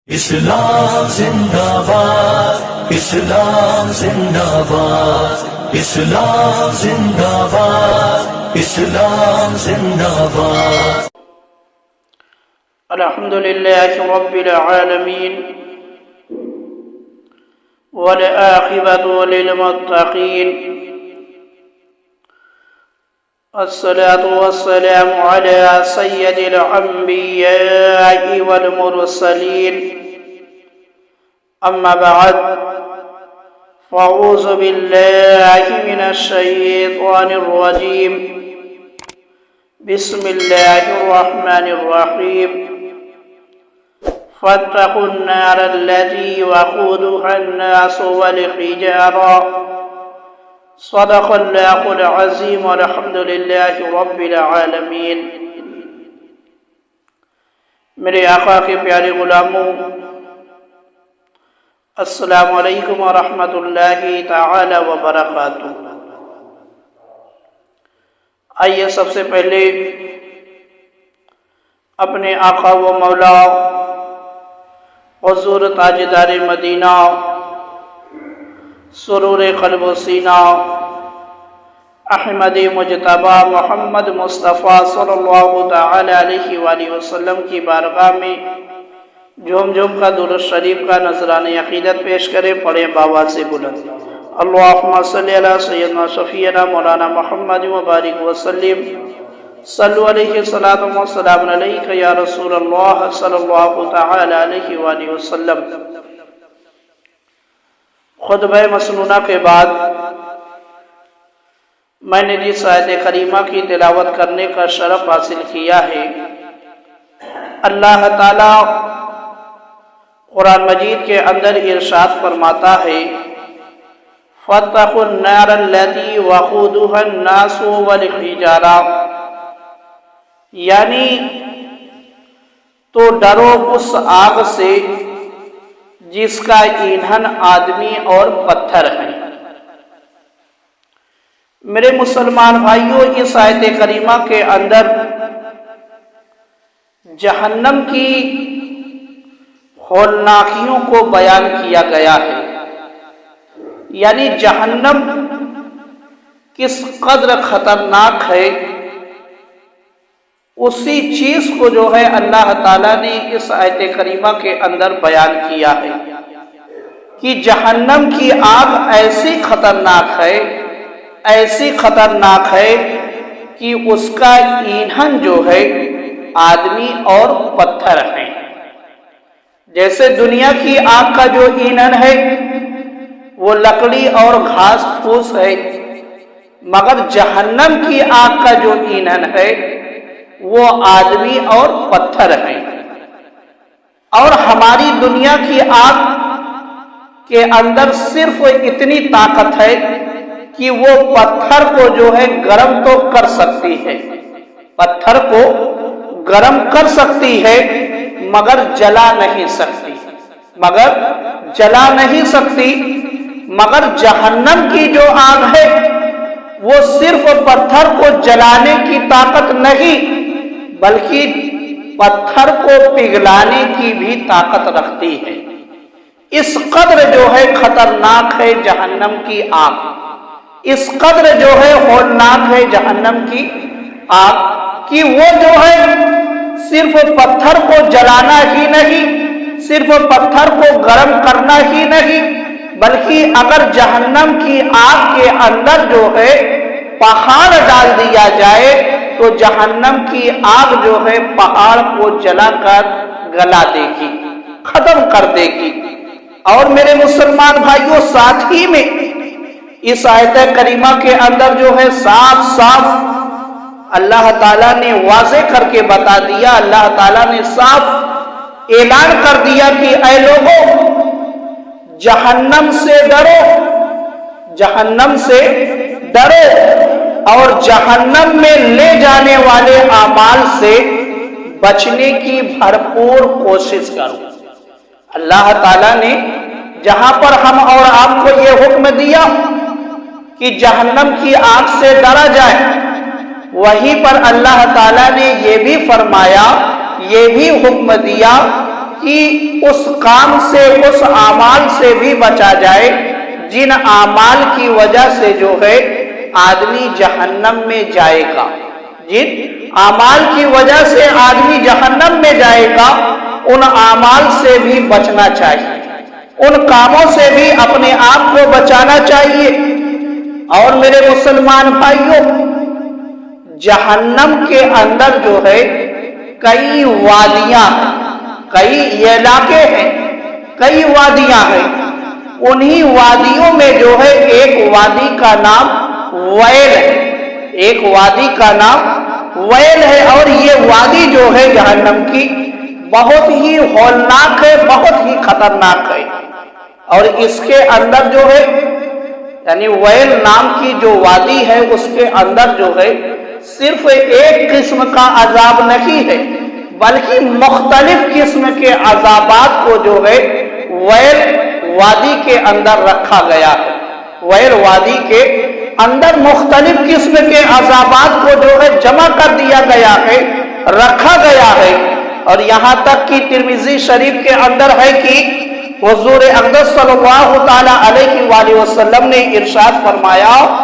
اسلام زندہ باد، اسلام زندہ باد، اسلام زندہ باد، اسلام زندہ باد۔ الحمد لله رب العالمين والعاقبة للمتقين، الصلاة والسلام على سيد الأنبياء والمرسلين، أما بعد، فأعوذ بالله من الشيطان الرجيم، بسم الله الرحمن الرحيم، فاتقوا النار التي وقودها الناس والحجارة، صدق اللہ العظیم، والحمد للہ رب العالمین۔ میرے آقا کے پیارے غلاموں، السلام علیکم ورحمۃ اللہ تعالی وبرکاتہ۔ آئیے سب سے پہلے اپنے آقا و مولا حضور تاجدار مدینہ، سرور قلب و سینہ، احمد مجتبی محمد مصطفیٰ صلی اللہ تعالی علیہ وآلہ وسلم کی بارگاہ میں جھوم جھوم کا درود شریف کا نذرانہ عقیدت پیش کریں، پڑھیں باواز سے بلند، اللہم صلی علی سیدنا شفیعنا مولانا محمد وبارک وسلم، صلو علیہ الصلاۃ والسلام علیک یا رسول اللہ صلی اللہ تعالی علیہ وآلہ وسلم۔ خطبہ مسنونہ کے بعد میں نے جس آیت کریمہ کی تلاوت کرنے کا شرف حاصل کیا ہے، اللہ تعالی قرآن مجید کے اندر ارشاد فرماتا ہے، فاتقوا النار التي وقودها الناس والحجارہ، یعنی تو ڈرو اس آگ سے جس کا ایندھن آدمی اور پتھر ہے۔ میرے مسلمان بھائیوں، اس آیت کریمہ کے اندر جہنم کی ہولناکیوں کو بیان کیا گیا ہے، یعنی جہنم کس قدر خطرناک ہے، اسی چیز کو جو ہے اللہ تعالیٰ نے اس آیت کریمہ کے اندر بیان کیا ہے کہ جہنم کی آگ ایسی خطرناک ہے، ایسی خطرناک ہے کہ اس کا ایندھن جو ہے آدمی اور پتھر ہے۔ جیسے دنیا کی آگ کا جو ایندھن ہے وہ لکڑی اور گھاس پھوس ہے، مگر جہنم کی آگ کا جو ایندھن ہے وہ آدمی اور پتھر ہے۔ اور ہماری دنیا کی آگ کے اندر صرف اتنی طاقت ہے کہ وہ پتھر کو جو ہے گرم تو کر سکتی ہے، پتھر کو گرم کر سکتی ہے مگر جلا نہیں سکتی، مگر جہنم کی جو آگ ہے وہ صرف پتھر کو جلانے کی طاقت نہیں بلکہ پتھر کو پگھلانے کی بھی طاقت رکھتی ہے۔ اس قدر جو ہے خطرناک ہے جہنم کی آگ، اس قدر جو ہے ہولناک ہے جہنم کی آگ کہ وہ جو ہے صرف پتھر کو جلانا ہی نہیں، صرف پتھر کو گرم کرنا ہی نہیں، بلکہ اگر جہنم کی آگ کے اندر جو ہے پہاڑ ڈال دیا جائے تو جہنم کی آگ جو ہے پہاڑ کو جلا کر گلا دے گی، ختم کر دے گی۔ اور میرے مسلمان بھائیوں، ساتھ ہی میں اس آیت کریمہ کے اندر جو ہے صاف صاف اللہ تعالیٰ نے واضح کر کے بتا دیا، اللہ تعالیٰ نے صاف اعلان کر دیا کہ اے لوگوں، جہنم سے ڈرو، جہنم سے ڈرو اور جہنم میں لے جانے والے اعمال سے بچنے کی بھرپور کوشش کرو۔ اللہ تعالیٰ نے جہاں پر ہم اور آپ کو یہ حکم دیا کہ جہنم کی آگ سے ڈرا جائے، وہیں پر اللہ تعالیٰ نے یہ بھی فرمایا، یہ بھی حکم دیا کہ اس کام سے، اس اعمال سے بھی بچا جائے جن اعمال کی وجہ سے جو ہے آدمی جہنم میں جائے گا۔ جن اعمال کی وجہ سے آدمی جہنم میں جائے گا ان اعمال سے بھی بچنا چاہیے، ان کاموں سے بھی اپنے آپ کو بچانا چاہیے۔ اور میرے مسلمان بھائیوں، جہنم کے اندر جو ہے کئی وادیاں، کئی یہ علاقے ہیں، کئی وادیاں ہیں۔ انہی وادیوں میں جو ہے ایک وادی کا نام ویل ہے، ایک وادی کا نام ویل ہے۔ اور یہ وادی جو ہے جہنم کی بہت ہی ہولناک ہے، بہت ہی خطرناک ہے۔ اور اس کے اندر جو ہے یعنی ویل نام کی جو وادی ہے اس کے اندر جو ہے صرف ایک قسم کا عذاب نہیں ہے بلکہ مختلف قسم کے عذابات کو جو ہے ویل وادی کے اندر رکھا گیا ہے۔ ویل وادی کے اندر مختلف قسم کے عذابات کو جو ہے جمع کر دیا گیا ہے، رکھا گیا ہے۔ اور یہاں تک کہ ترمذی شریف کے اندر ہے کہ حضور اقدس صلی اللہ تعالی علیہ وآلہ وسلم نے ارشاد فرمایا،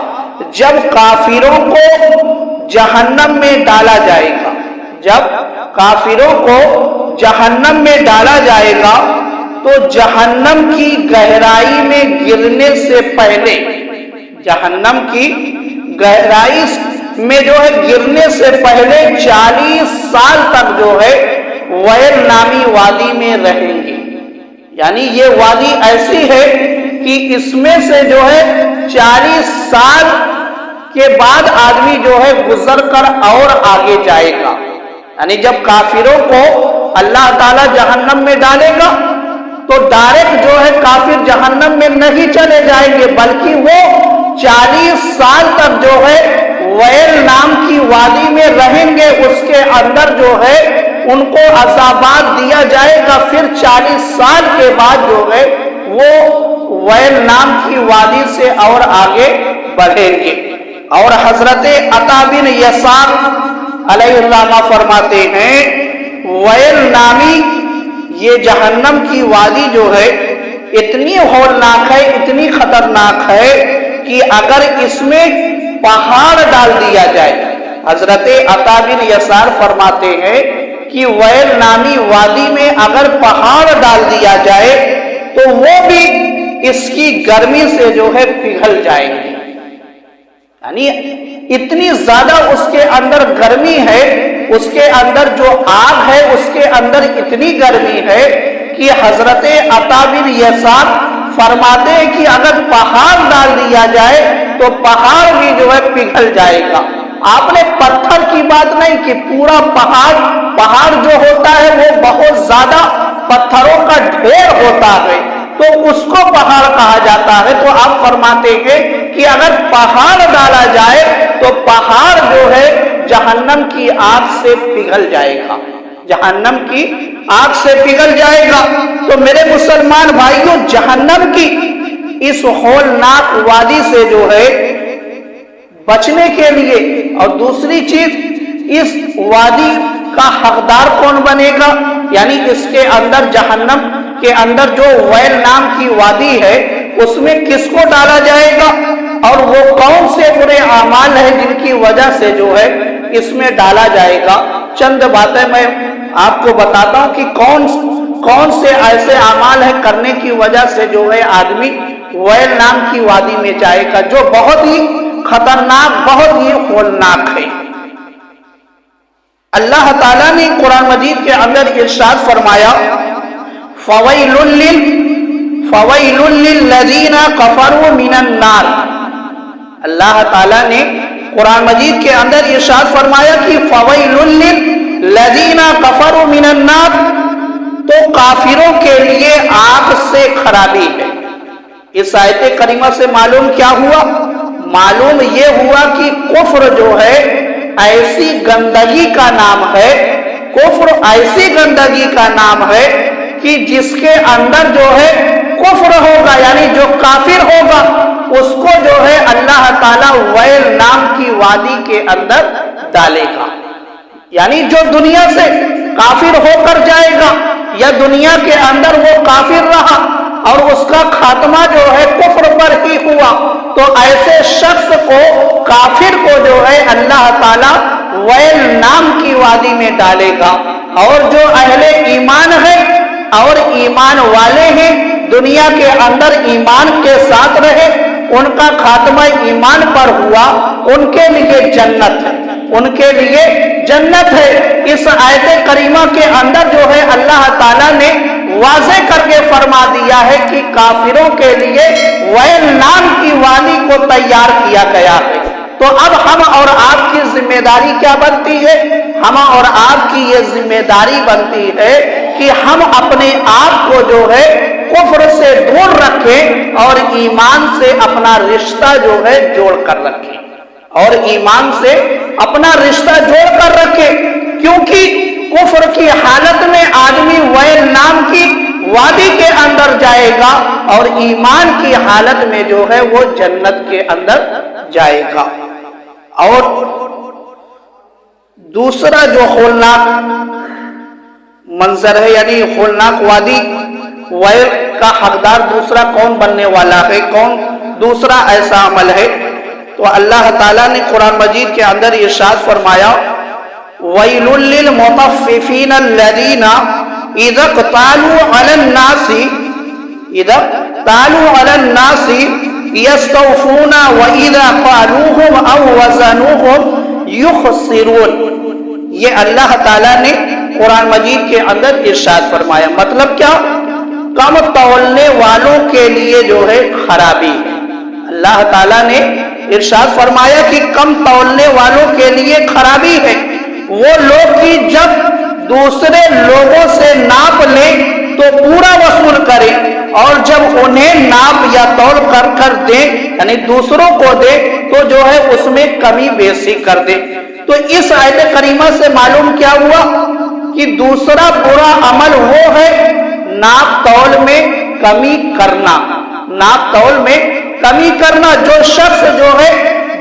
جب کافروں کو جہنم میں ڈالا جائے گا، جب کافروں کو جہنم میں ڈالا جائے گا تو جہنم کی گہرائی میں گرنے سے پہلے، جہنم کی گہرائی میں جو ہے گرنے سے پہلے 40 سال تک جو ہے ویل نامی وادی میں رہیں گے۔ یعنی یہ وادی ایسی ہے کہ اس میں سے جو ہے 40 سال کے بعد آدمی جو ہے گزر کر اور آگے جائے گا۔ یعنی جب کافروں کو اللہ تعالیٰ جہنم میں ڈالے گا تو ڈائریکٹ جو ہے کافر جہنم میں نہیں چلے جائیں گے بلکہ وہ 40 سال تک جو ہے ویل نام کی وادی میں رہیں گے، اس کے اندر جو ہے ان کو عذابات دیا جائے گا۔ پھر 40 سال کے بعد جو ہے وہ ویل نام کی وادی سے اور آگے بڑھیں گے۔ اور حضرت عطا بن یسار علیہ الرحمہ فرماتے ہیں، ویل نامی یہ جہنم کی وادی جو ہے اتنی ہولناک ہے، اتنی خطرناک ہے کہ اگر اس میں پہاڑ ڈال دیا جائے، حضرت عطا بن یسار فرماتے ہیں کہ ویل نامی وادی میں اگر پہاڑ ڈال دیا جائے تو وہ بھی اس کی گرمی سے جو ہے پگھل جائیں گے۔ یعنی اتنی زیادہ اس کے اندر گرمی ہے، اس کے اندر جو آگ ہے اس کے اندر اتنی گرمی ہے کہ حضرت عطا بن یسار فرماتے ہیں کہ اگر پہاڑ ڈال دیا جائے تو پہاڑ بھی جو ہے پگھل جائے گا۔ آپ نے پتھر کی بات نہیں کہ پورا پہاڑ جو ہوتا ہے وہ بہت زیادہ پتھروں کا ڈھیر ہوتا ہے تو اس کو پہاڑ کہا جاتا ہے۔ تو آپ فرماتے ہیں کہ اگر پہاڑ ڈالا جائے تو پہاڑ جو ہے جہنم کی آگ سے پگھل جائے گا، جہنم کی آگ سے پگھل جائے گا۔ تو میرے مسلمان بھائیوں، جہنم کی اس ہولناک وادی سے جو ہے بچنے کے لیے، اور دوسری چیز اس وادی کا حقدار کون بنے گا، یعنی اس کے اندر جہنم کے اندر جو ویل نام کی وادی ہے اس میں کس کو ڈالا جائے گا اور وہ کون سے برے اعمال ہیں جن کی وجہ سے جو ہے اس میں ڈالا جائے گا۔ چند باتیں میں آپ کو بتاتا ہوں کہ کون سے ایسے اعمال ہیں کرنے کی وجہ سے جو ہے آدمی ویل نام کی وادی میں جائے گا، جو بہت ہی خطرناک، بہت ہی ہولناک ہے۔ اللہ تعالیٰ نے قرآن مجید کے اندر ارشاد فرمایا، فَوَيْلٌ لِّلَّذِينَ كَفَرُوا مِنَ النَّارِ۔ اللہ تعالیٰ نے قرآن مجید کے اندر ارشاد فرمایا کہ فَوَيْلٌ لِّلَّذِينَ كَفَرُوا مِنَ النَّارِ، تو کافروں کے لیے آگ سے خرابی ہے۔ اس آیت کریمہ سے معلوم کیا ہوا؟ معلوم یہ ہوا کہ کفر جو ہے ایسی گندگی کا نام ہے، کفر ایسی گندگی کا نام ہے کہ جس کے اندر جو ہے کفر ہوگا، یعنی جو کافر ہوگا اس کو جو ہے اللہ تعالیٰ ویل نام کی وادی کے اندر ڈالے گا۔ یعنی جو دنیا سے کافر ہو کر جائے گا، یا دنیا کے اندر وہ کافر رہا اور اس کا خاتمہ جو ہے کفر پر ہی ہوا، تو ایسے شخص کو، کافر کو جو ہے اللہ تعالیٰ ویل نام کی وادی میں ڈالے گا، اور جو اہل ایمان ہے اور ایمان والے ہیں، دنیا کے اندر ایمان کے ساتھ رہے، ان کا خاتمہ ایمان پر ہوا، ان کے لیے جنت ہے، ان کے لیے جنت ہے۔ اس آیت کریمہ کے اندر جو ہے اللہ تعالیٰ نے واضح کر کے فرما دیا ہے کہ کافروں کے لیے ویل نام کی وادی کو تیار کیا گیا ہے۔ تو اب ہم اور آپ کی ذمہ داری کیا بنتی ہے؟ ہم اور آپ کی یہ ذمہ داری بنتی ہے کہ ہم اپنے آپ کو جو ہے کفر سے دور رکھیں اور ایمان سے اپنا رشتہ جو ہے جوڑ کر رکھیں، اور ایمان سے اپنا رشتہ جوڑ کر رکھیں، کیونکہ کفر کی حالت میں آدمی ویل نام کی وادی کے اندر جائے گا اور ایمان کی حالت میں جو ہے وہ جنت کے اندر جائے گا۔ اور دوسرا جو ہولناک منظر ہے، یعنی ہولناک وادی ویل کا حقدار دوسرا کون بننے والا ہے، کون دوسرا ایسا عمل ہے؟ تو اللہ تعالیٰ نے قرآن مجید کے اندر ارشاد فرمایا، وَيْلٌ لِّلْمُطَفِّفِينَ الَّذِينَ إِذَا اكْتَالُوا عَلَى النَّاسِ يَسْتَوْفُونَ وَإِذَا قَالُوهُمْ أَوْ وَزَنُوهُمْ يُخْسِرُونَ۔ یہ اللہ تعالیٰ نے قرآن مجید کے اندر ارشاد فرمایا۔ مطلب کیا؟ کم تولنے والوں کے لیے جو ہے خرابی ہے۔ اللہ تعالیٰ نے ارشاد فرمایا کہ کم تولنے والوں کے لیے خرابی ہے۔ وہ لوگ کی جب دوسرے لوگوں سے ناپ لیں تو پورا وصول کریں، اور جب انہیں ناپ یا تول کر دیں، یعنی دوسروں کو دیں، تو جو ہے اس میں کمی بیشی کر دیں۔ تو اس آیت کریمہ سے معلوم کیا ہوا کہ دوسرا برا عمل وہ ہے ناپ تول میں کمی کرنا، ناپ تول میں کمی کرنا۔ جو شخص جو ہے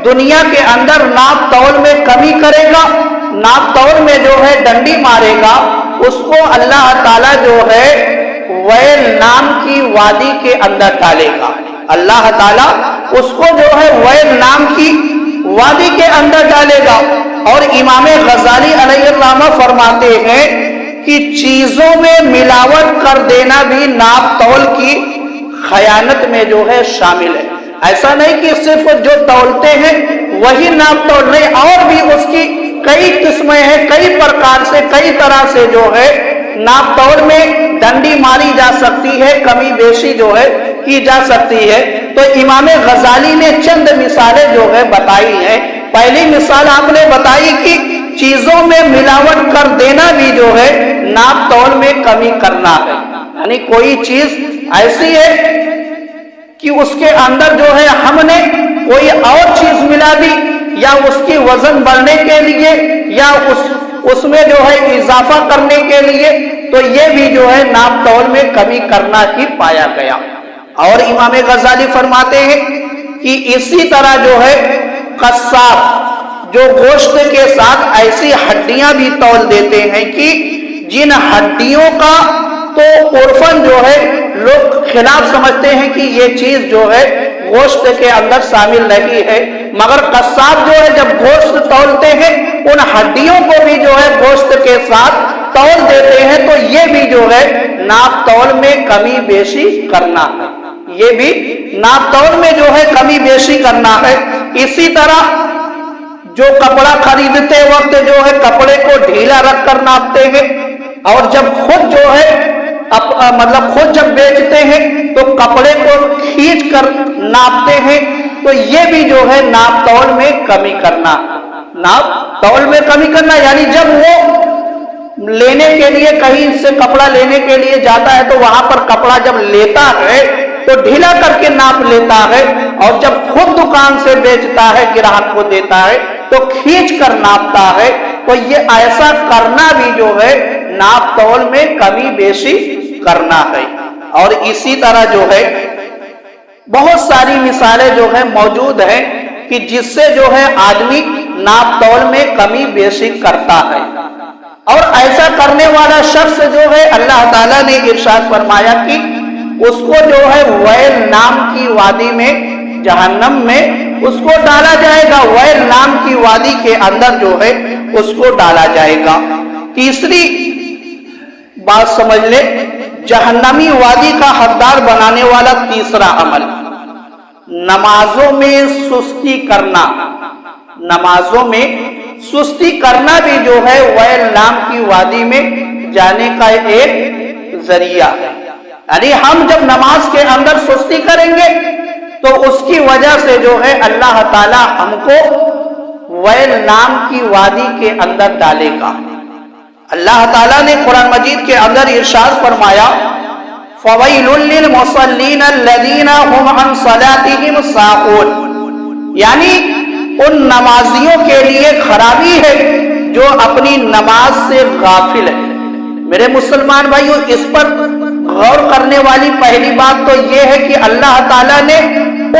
دنیا کے اندر ناپ تول میں کمی کرے گا، ناپ تول میں جو ہے ڈنڈی مارے گا، اس کو اللہ تعالیٰ جو ہے ویل نام کی وادی کے اندر ڈالے گا۔ اللہ تعالیٰ اس کو جو ہے ویل نام کی وادی کے اندر ڈالے گا۔ اور امام غزالی علیہ الرحمہ فرماتے ہیں کہ چیزوں میں ملاوٹ کر دینا بھی ناپ تول کی خیانت میں جو ہے شامل ہے۔ ایسا نہیں کہ صرف جو تولتے ہیں وہی ناپ تول، نہیں، اور بھی اس کی کئی قسمیں ہیں، کئی پرکار سے، کئی طرح سے جو ہے ناپ تول میں ڈنڈی ماری جا سکتی ہے، کمی بیشی جو ہے کی جا سکتی ہے۔ تو امام غزالی نے چند مثالیں جو ہے بتائی ہیں۔ پہلی مثال آپ نے بتائی کہ چیزوں میں ملاوٹ کر دینا بھی جو ہے ناپ تول میں کمی کرنا ہے، یعنی کوئی چیز ایسی ہے کہ اس کے اندر جو ہے ہم نے کوئی اور چیز ملا دی، یا اس کی وزن بڑھنے کے لیے، یا اس میں جو ہے اضافہ کرنے کے لیے، تو یہ بھی جو ہے ناپ تول میں کمی کرنا ہی پایا گیا۔ اور امام غزالی فرماتے ہیں کہ اسی طرح جو ہے قصاب جو گوشت کے ساتھ ایسی ہڈیاں بھی تول دیتے ہیں کہ جن ہڈیوں کا تو عرفاً جو ہے لوگ خلاف سمجھتے ہیں کہ یہ چیز جو ہے گوشت کے اندر شامل نہیں ہے، مگر قصاب جو ہے جب گوشت تولتے ہیں ان ہڈیوں کو بھی جو ہے گوشت کے ساتھ تول دیتے ہیں، تو یہ بھی جو ہے ناپ تول میں کمی بیشی کرنا ہے، یہ بھی ناپ تول میں جو ہے کمی بیشی کرنا ہے۔ اسی طرح جو کپڑا خریدتے وقت جو ہے کپڑے کو ڈھیلا رکھ کر ناپتے ہیں، اور جب خود جو ہے خود جب بیچتے ہیں تو کپڑے کو کھینچ کر ناپتے ہیں، تو یہ بھی جو ہے ناپ تول میں کمی کرنا، ناپ تول میں کمی کرنا، یعنی جب وہ لینے کے لیے کہیں سے کپڑا لینے کے لیے جاتا ہے تو وہاں پر کپڑا جب لیتا ہے تو ڈھیلا کر کے ناپ لیتا ہے، اور جب خود دکان سے بیچتا ہے گراہک کو دیتا ہے تو کھینچ کر ناپتا ہے۔ تو یہ ایسا کرنا بھی جو ہے ناپ تول میں کمی بیشی کرنا ہے۔ اور اسی طرح جو ہے بہت ساری مثالیں جو ہے موجود ہیں کہ جس سے جو ہے آدمی ناپ تول میں کمی بیشی کرتا ہے۔ اور ایسا کرنے والا شخص جو ہے اللہ تعالیٰ نے ارشاد فرمایا کہ اس کو جو ہے ویل نام کی وادی میں، جہنم میں اس کو ڈالا جائے گا، ویل نام کی وادی کے اندر جو ہے اس کو ڈالا جائے گا۔ تیسری بات سمجھ لے، جہنمی وادی کا حقدار بنانے والا تیسرا عمل، نمازوں میں سستی کرنا۔ نمازوں میں سستی کرنا بھی جو ہے ویل نام کی وادی میں جانے کا ایک ذریعہ ہے۔ یعنی ہم جب نماز کے اندر سستی کریں گے تو اس کی وجہ سے جو ہے اللہ تعالی ہم کو ویل نام کی وادی کے اندر ڈالے گا۔ اللہ تعالیٰ نے قرآن مجید کے اندر ارشاد فرمایا فَوَيْلٌ لِّلْمُصَلِّينَ الَّذِينَ هُمْ عَنْ صَلَاتِهِمْ سَاهُونَ، یعنی ان نمازیوں کے لیے خرابی ہے جو اپنی نماز سے غافل ہے۔ میرے مسلمان بھائیو، اس پر غور کرنے والی پہلی بات تو یہ ہے کہ اللہ تعالیٰ نے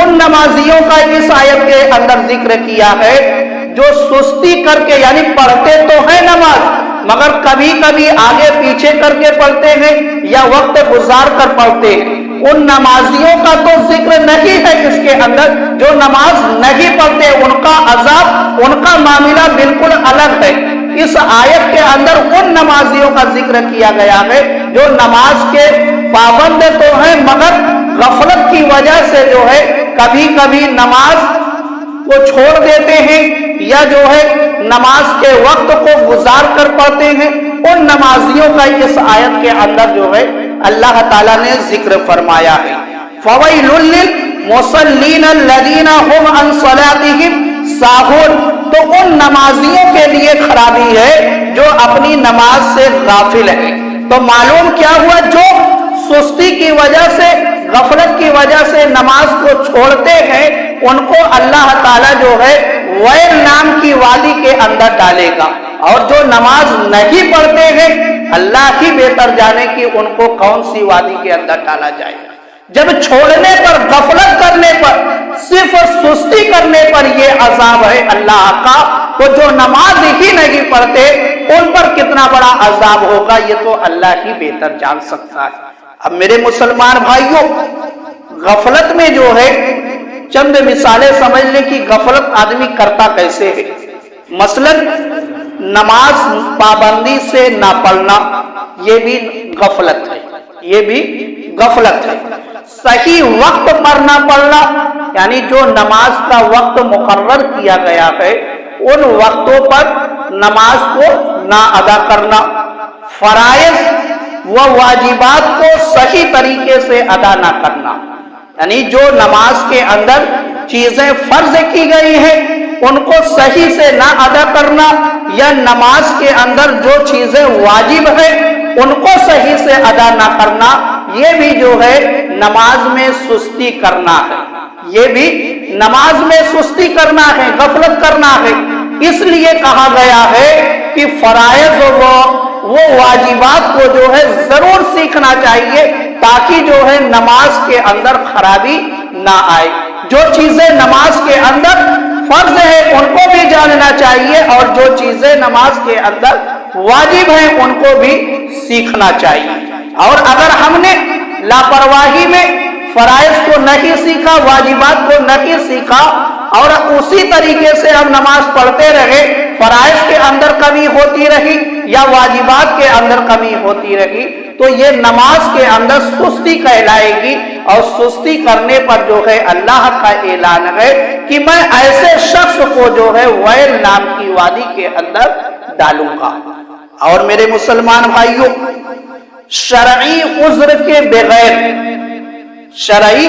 ان نمازیوں کا اس آیت کے اندر ذکر کیا ہے جو سستی کر کے، یعنی پڑھتے تو ہیں نماز مگر کبھی کبھی آگے پیچھے کر کے پڑھتے ہیں یا وقت گزار کر پڑھتے ہیں۔ ان نمازیوں کا تو ذکر نہیں ہے اس کے اندر، جو نماز نہیں پڑھتے ان کا عذاب، ان کا معاملہ بالکل الگ ہے۔ اس آیت کے اندر ان نمازیوں کا ذکر کیا گیا ہے جو نماز کے پابند تو ہیں مگر غفلت کی وجہ سے جو ہے کبھی کبھی نماز کو چھوڑ دیتے ہیں یا جو ہے نماز کے وقت کو گزار کر پڑھتے ہیں۔ ان نمازیوں کا اس آیت کے اندر جو ہے اللہ تعالیٰ نے ذکر فرمایا ہے فَوَيْلٌ لِّلْمُصَلِّينَ الَّذِينَ هُمْ عَنْ صَلَاتِهِمْ سَاهُونَ، تو ان نمازیوں کے لیے خرابی ہے جو اپنی نماز سے غافل ہے۔ تو معلوم کیا ہوا، جو سستی کی وجہ سے، غفلت کی وجہ سے نماز کو چھوڑتے ہیں ان کو اللہ تعالیٰ جو ہے ویل نام کی وادی کے اندر ڈالے گا، اور جو نماز نہیں پڑھتے ہیں اللہ ہی بہتر جانے کہ ان کو کون سی وادی کے اندر ڈالا جائے گا۔ جب چھوڑنے پر، غفلت کرنے پر، صرف سستی کرنے پر یہ عذاب ہے اللہ کا، تو جو نماز ہی نہیں پڑھتے ان پر کتنا بڑا عذاب ہوگا یہ تو اللہ ہی بہتر جان سکتا ہے۔ اب میرے مسلمان بھائیوں، غفلت میں جو ہے چند مثالیں سمجھنے کی، غفلت آدمی کرتا کیسے ہے۔ مثلا نماز پابندی سے نہ پڑھنا، یہ بھی غفلت ہے، یہ بھی غفلت ہے۔ صحیح وقت پر نہ پڑھنا، یعنی جو نماز کا وقت مقرر کیا گیا ہے ان وقتوں پر نماز کو نہ ادا کرنا، فرائض و واجبات کو صحیح طریقے سے ادا نہ کرنا، یعنی جو نماز کے اندر چیزیں فرض کی گئی ہیں ان کو صحیح سے نہ ادا کرنا، یا نماز کے اندر جو چیزیں واجب ہیں ان کو صحیح سے ادا نہ کرنا، یہ بھی جو ہے نماز میں سستی کرنا ہے، یہ بھی نماز میں سستی کرنا ہے، غفلت کرنا ہے۔ اس لیے کہا گیا ہے کہ فرائض وہ واجبات کو جو ہے ضرور سیکھنا چاہیے تاکہ جو ہے نماز کے اندر خرابی نہ آئے۔ جو چیزیں نماز کے اندر فرض ہے ان کو بھی جاننا چاہیے، اور جو چیزیں نماز کے اندر واجب ہیں ان کو بھی سیکھنا چاہیے۔ اور اگر ہم نے لاپرواہی میں فرائض کو نہیں سیکھا، واجبات کو نہیں سیکھا، اور اسی طریقے سے ہم نماز پڑھتے رہے، فرائض کے اندر کمی ہوتی رہی یا واجبات کے اندر کمی ہوتی رہی، تو یہ نماز کے اندر سستی کہلائے گی، اور سستی کرنے پر جو ہے اللہ کا اعلان ہے کہ میں ایسے شخص کو جو ہے ویل نام کی وادی کے اندر ڈالوں گا۔ اور میرے مسلمان بھائیوں، شرعی عذر کے بغیر، شرعی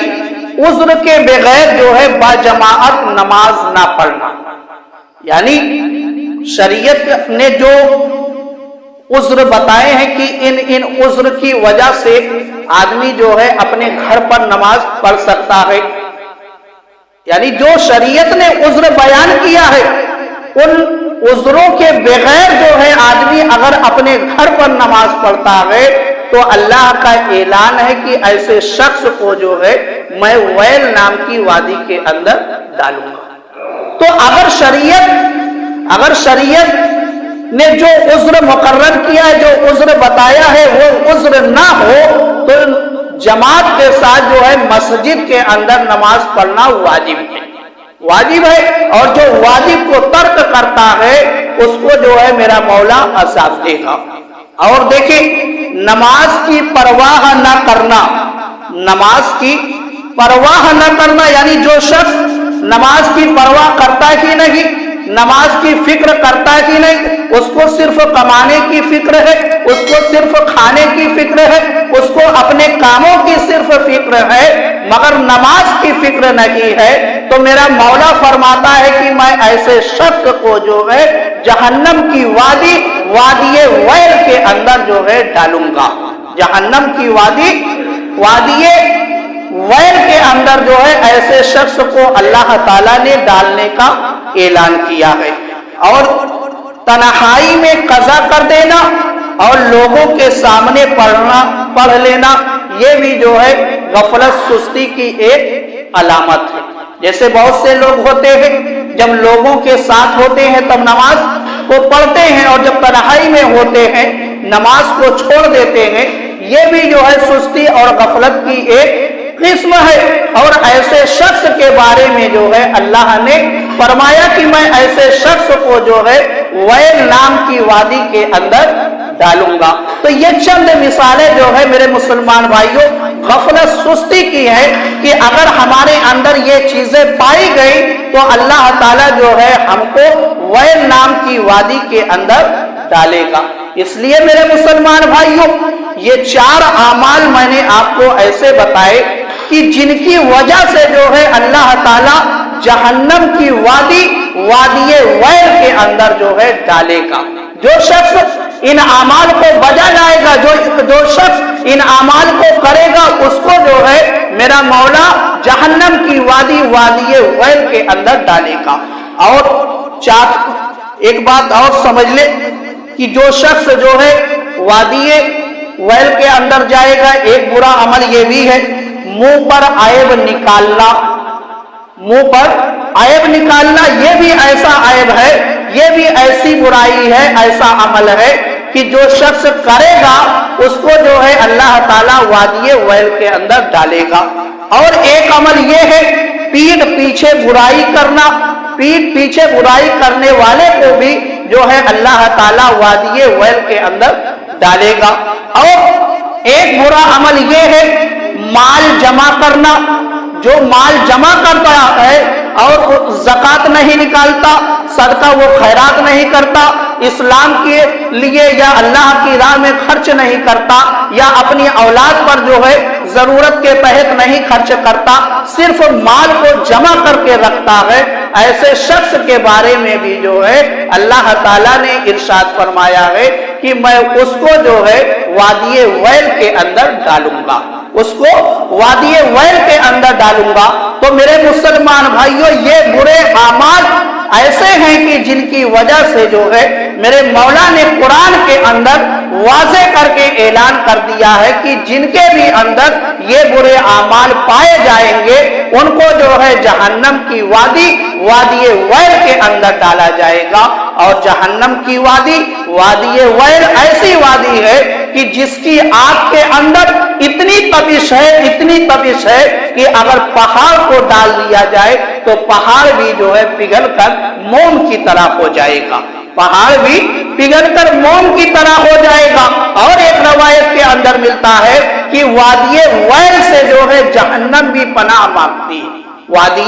عذر کے بغیر جو ہے باجماعت نماز نہ پڑھنا، یعنی شریعت نے جو عذر بتائے ہیں کہ ان عذر کی وجہ سے آدمی جو ہے اپنے گھر پر نماز پڑھ سکتا ہے، یعنی جو شریعت نے عذر بیان کیا ہے ان عذروں کے بغیر جو ہے آدمی اگر اپنے گھر پر نماز پڑھتا ہے تو اللہ کا اعلان ہے کہ ایسے شخص کو جو ہے میں ویل نام کی وادی کے اندر ڈالوں گا۔ تو اگر شریعت نے جو عذر مقرر کیا ہے، جو عذر بتایا ہے، وہ عذر نہ ہو تو جماعت کے ساتھ جو ہے مسجد کے اندر نماز پڑھنا واجب ہے، واجب ہے۔ اور جو واجب کو ترک کرتا ہے اس کو جو ہے میرا مولا عذاب دے گا۔ اور دیکھیں، نماز کی پرواہ نہ کرنا، نماز کی پرواہ نہ کرنا یعنی جو شخص نماز کی پرواہ کرتا ہی نہیں، نماز کی فکر کرتا ہی نہیں، اس کو صرف کمانے کی فکر ہے، اس کو صرف کھانے کی فکر ہے، اس کو اپنے کاموں کی صرف فکر ہے، مگر نماز کی فکر نہیں ہے، تو میرا مولا فرماتا ہے کہ میں ایسے شخص کو جو ہے جہنم کی وادی ویل کے اندر جو ہے ڈالوں گا۔ جہنم کی وادی ویل کے اندر جو ہے ایسے شخص کو اللہ تعالیٰ نے ڈالنے کا اعلان کیا ہے۔ اور تنہائی میں قضا کر دینا اور لوگوں کے سامنے پڑھ لینا، یہ بھی جو ہے غفلت سستی کی ایک علامت ہے۔ جیسے بہت سے لوگ ہوتے ہیں جب لوگوں کے ساتھ ہوتے ہیں تب نماز کو پڑھتے ہیں، اور جب تنہائی میں ہوتے ہیں نماز کو چھوڑ دیتے ہیں، یہ بھی جو ہے سستی اور غفلت کی ایک قسم ہے۔ اور ایسے شخص کے بارے میں جو ہے اللہ نے فرمایا کہ میں ایسے شخص کو جو ہے ویل نام کی وادی کے اندر ڈالوں گا۔ تو یہ چند مثالیں جو ہے میرے مسلمان بھائیوں غفلت سستی کی ہے کہ اگر ہمارے اندر یہ چیزیں پائی گئی تو اللہ تعالیٰ جو ہے ہم کو ویل نام کی وادی کے اندر ڈالے گا۔ اس لیے میرے مسلمان بھائیوں یہ 4 اعمال میں نے آپ کو ایسے بتائے کہ جن کی وجہ سے جو ہے اللہ تعالیٰ جہنم کی وادی ویل کے اندر جو ہے ڈالے گا۔ جو شخص ان اعمال کو بجا لائے گا، جو شخص ان اعمال کو کرے گا، اس کو جو ہے میرا مولا جہنم کی وادی ویل کے اندر ڈالے گا۔ اور ایک بات اور سمجھ لے کہ جو شخص جو ہے وادی ویل کے اندر جائے گا، ایک برا عمل یہ بھی ہے منہ پر عیب نکالنا۔ منہ پر عیب نکالنا یہ بھی ایسا عیب ہے، یہ بھی ایسی برائی ہے، ایسا عمل ہے کہ جو شخص کرے گا اس کو جو ہے اللہ تعالیٰ وادی ویل کے اندر ڈالے گا۔ اور ایک عمل یہ ہے پیٹھ پیچھے برائی کرنا، پیٹھ پیچھے برائی کرنے والے کو بھی جو ہے اللہ تعالیٰ وادی ویل کے اندر ڈالے گا۔ اور ایک برا عمل یہ ہے مال جمع کرنا، جو مال جمع کرتا ہے اور زکوٰۃ نہیں نکالتا، صدقہ وہ خیرات نہیں کرتا، اسلام کے لیے یا اللہ کی راہ میں خرچ نہیں کرتا، یا اپنی اولاد پر جو ہے ضرورت کے تحت نہیں خرچ کرتا، صرف مال کو جمع کر کے رکھتا ہے، ایسے شخص کے بارے میں بھی جو ہے اللہ تعالیٰ نے ارشاد فرمایا ہے کہ میں اس کو جو ہے وادی ویل کے اندر ڈالوں گا، اس کو وادی ویل کے اندر ڈالوں گا۔ تو میرے مسلمان بھائیوں یہ برے اعمال ایسے ہیں کہ جن کی وجہ سے جو ہے میرے مولا نے قرآن کے اندر واضح کر کے اعلان کر دیا ہے کہ جن کے بھی اندر یہ برے اعمال پائے جائیں گے ان کو جو ہے جہنم کی وادی ویل کے اندر ڈالا جائے گا۔ اور جہنم کی وادی ویل ایسی وادی ہے کہ جس کی آگ کے اندر اتنی تپش ہے کہ اگر پہاڑ کو ڈال دیا جائے تو پہاڑ بھی جو ہے پگھل کر موم کی طرح ہو جائے گا، پہاڑ بھی پگھل کر موم کی طرح ہو جائے گا۔ اور ایک روایت کے اندر ملتا ہے کہ وادی ویل سے جو ہے جہنم بھی پناہ مانگتی ہے، وادی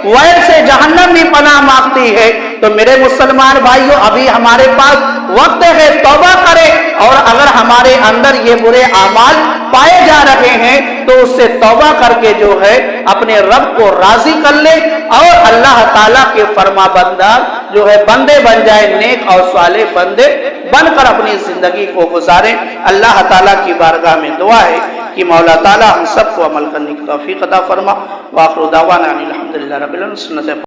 ویل سے جہنم بھی پناہ مانگتی ہے۔ تو میرے مسلمان بھائیوں ابھی ہمارے پاس وقت ہے، توبہ کریں، اور اگر ہمارے اندر یہ برے اعمال پائے جا رہے ہیں تو اس سے توبہ کر کے جو ہے اپنے رب کو راضی کر لیں اور اللہ تعالیٰ کے فرما بردار جو ہے بندے بن جائیں، نیک اور صالح بندے بن کر اپنی زندگی کو گزاریں۔ اللہ تعالیٰ کی بارگاہ میں دعا ہے کہ مولا تعالیٰ ہم سب کو عمل کرنے کی توفیق عطا فرما۔ وآخر دعوانا الحمدللہ رب العالمین۔